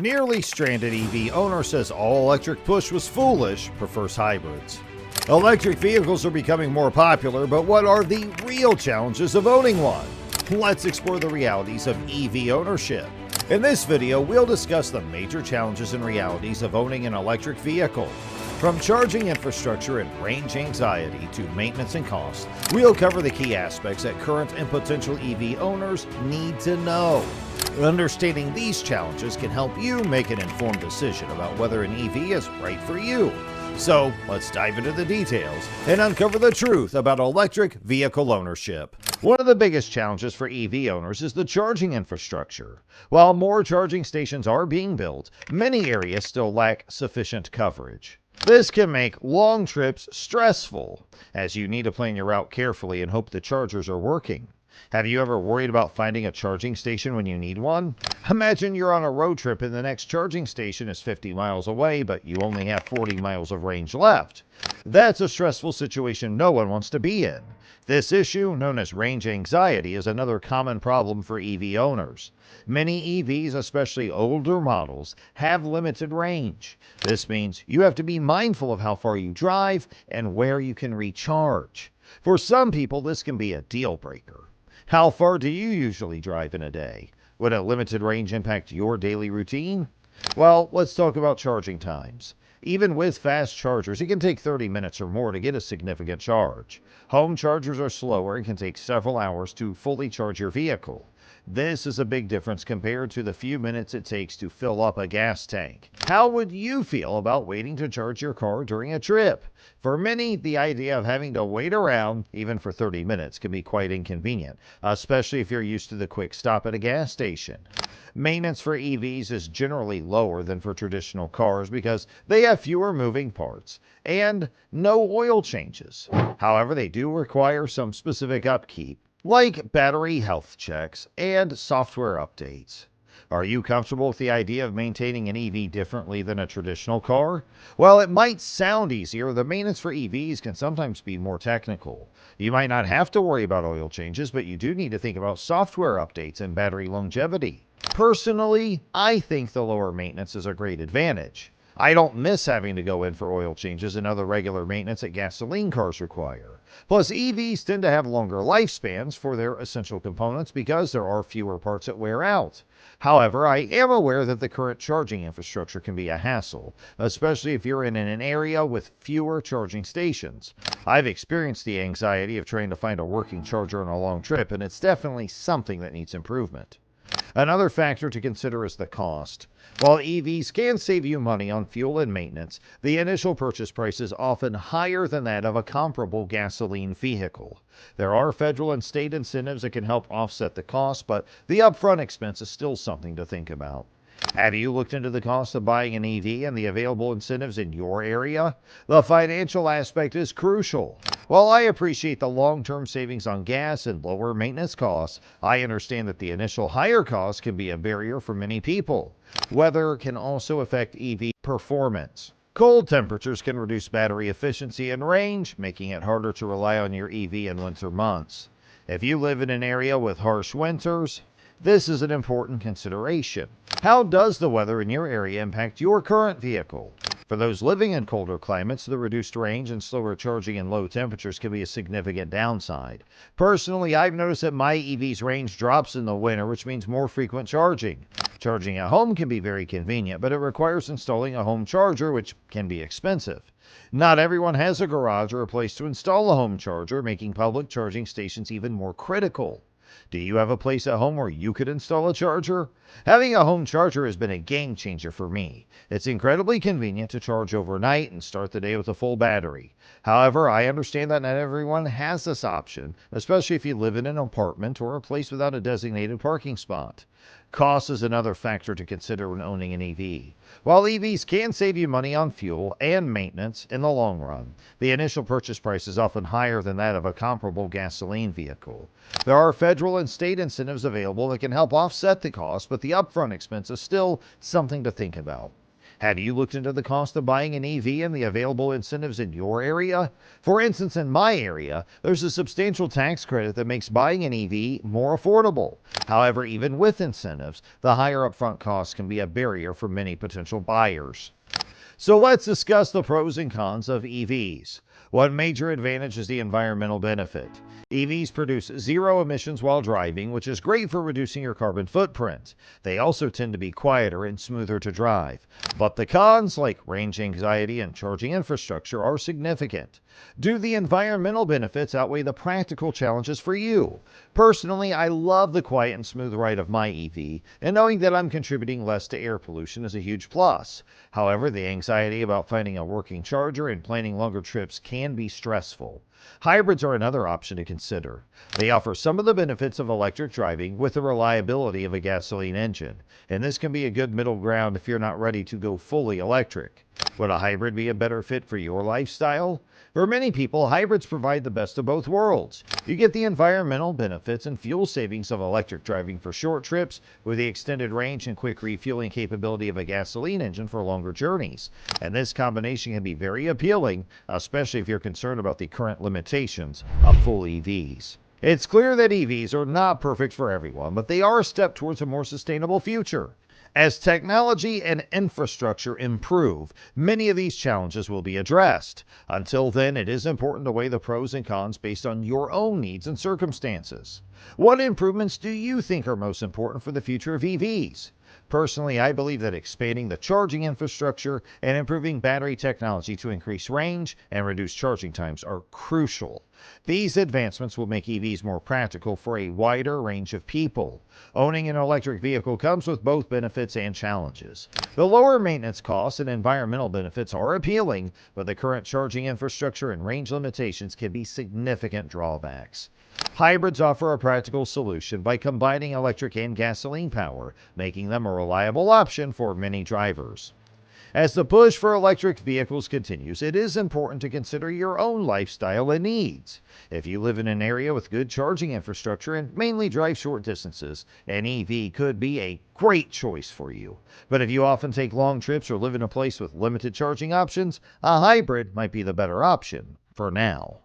Nearly stranded EV owner says all-electric push was foolish, prefers hybrids. Electric vehicles are becoming more popular, but what are the real challenges of owning one? Let's explore the realities of EV ownership. In this video, we'll discuss the major challenges and realities of owning an electric vehicle. From charging infrastructure and range anxiety to maintenance and cost, we'll cover the key aspects that current and potential EV owners need to know. Understanding these challenges can help you make an informed decision about whether an EV is right for you. So, let's dive into the details and uncover the truth about electric vehicle ownership. One of the biggest challenges for EV owners is the charging infrastructure. While more charging stations are being built, many areas still lack sufficient coverage. This can make long trips stressful, as you need to plan your route carefully and hope the chargers are working. Have you ever worried about finding a charging station when you need one? Imagine you're on a road trip and the next charging station is 50 miles away, but you only have 40 miles of range left. That's a stressful situation no one wants to be in. This issue, known as range anxiety, is another common problem for EV owners. Many EVs, especially older models, have limited range. This means you have to be mindful of how far you drive and where you can recharge. For some people, this can be a deal breaker. How far do you usually drive in a day? Would a limited range impact your daily routine? Well, let's talk about charging times. Even with fast chargers, it can take 30 minutes or more to get a significant charge. Home chargers are slower and can take several hours to fully charge your vehicle. This is a big difference compared to the few minutes it takes to fill up a gas tank. How would you feel about waiting to charge your car during a trip? For many, the idea of having to wait around, even for 30 minutes, can be quite inconvenient, especially if you're used to the quick stop at a gas station. Maintenance for EVs is generally lower than for traditional cars because they have fewer moving parts and no oil changes. However, they do require some specific upkeep, like battery health checks and software updates. Are you comfortable with the idea of maintaining an EV differently than a traditional car? While it might sound easier, the maintenance for EVs can sometimes be more technical. You might not have to worry about oil changes, but you do need to think about software updates and battery longevity. Personally, I think the lower maintenance is a great advantage. I don't miss having to go in for oil changes and other regular maintenance that gasoline cars require. Plus, EVs tend to have longer lifespans for their essential components because there are fewer parts that wear out. However, I am aware that the current charging infrastructure can be a hassle, especially if you're in an area with fewer charging stations. I've experienced the anxiety of trying to find a working charger on a long trip, and it's definitely something that needs improvement. Another factor to consider is the cost. While EVs can save you money on fuel and maintenance, the initial purchase price is often higher than that of a comparable gasoline vehicle. There are federal and state incentives that can help offset the cost, but the upfront expense is still something to think about. Have you looked into the cost of buying an EV and the available incentives in your area? The financial aspect is crucial. While I appreciate the long-term savings on gas and lower maintenance costs, I understand that the initial higher cost can be a barrier for many people. Weather can also affect EV performance. Cold temperatures can reduce battery efficiency and range, making it harder to rely on your EV in winter months. If you live in an area with harsh winters, this is an important consideration. How does the weather in your area impact your current vehicle? For those living in colder climates, the reduced range and slower charging in low temperatures can be a significant downside. Personally, I've noticed that my EV's range drops in the winter, which means more frequent charging. Charging at home can be very convenient, but it requires installing a home charger, which can be expensive. Not everyone has a garage or a place to install a home charger, making public charging stations even more critical. Do you have a place at home where you could install a charger? Having a home charger has been a game changer for me. It's incredibly convenient to charge overnight and start the day with a full battery. However, I understand that not everyone has this option, especially if you live in an apartment or a place without a designated parking spot. Cost is another factor to consider when owning an EV. While EVs can save you money on fuel and maintenance in the long run, the initial purchase price is often higher than that of a comparable gasoline vehicle. There are federal and state incentives available that can help offset the cost, but the upfront expense is still something to think about. Have you looked into the cost of buying an EV and the available incentives in your area? For instance, in my area, there's a substantial tax credit that makes buying an EV more affordable. However, even with incentives, the higher upfront costs can be a barrier for many potential buyers. So let's discuss the pros and cons of EVs. One major advantage is the environmental benefit. EVs produce zero emissions while driving, which is great for reducing your carbon footprint. They also tend to be quieter and smoother to drive. But the cons, like range anxiety and charging infrastructure, are significant. Do the environmental benefits outweigh the practical challenges for you? Personally, I love the quiet and smooth ride of my EV, and knowing that I'm contributing less to air pollution is a huge plus. However, the anxiety about finding a working charger and planning longer trips can be stressful. Hybrids are another option to consider. They offer some of the benefits of electric driving with the reliability of a gasoline engine, and this can be a good middle ground if you're not ready to go fully electric. Would a hybrid be a better fit for your lifestyle? For many people, hybrids provide the best of both worlds. You get the environmental benefits and fuel savings of electric driving for short trips, with the extended range and quick refueling capability of a gasoline engine for longer journeys. And this combination can be very appealing, especially if you're concerned about the current limitations of full EVs. It's clear that EVs are not perfect for everyone, but they are a step towards a more sustainable future. As technology and infrastructure improve, many of these challenges will be addressed. Until then, it is important to weigh the pros and cons based on your own needs and circumstances. What improvements do you think are most important for the future of EVs? Personally, I believe that expanding the charging infrastructure and improving battery technology to increase range and reduce charging times are crucial. These advancements will make EVs more practical for a wider range of people. Owning an electric vehicle comes with both benefits and challenges. The lower maintenance costs and environmental benefits are appealing, but the current charging infrastructure and range limitations can be significant drawbacks. Hybrids offer a practical solution by combining electric and gasoline power, making them a reliable option for many drivers. As the push for electric vehicles continues, it is important to consider your own lifestyle and needs. If you live in an area with good charging infrastructure and mainly drive short distances, an EV could be a great choice for you. But if you often take long trips or live in a place with limited charging options, a hybrid might be the better option for now.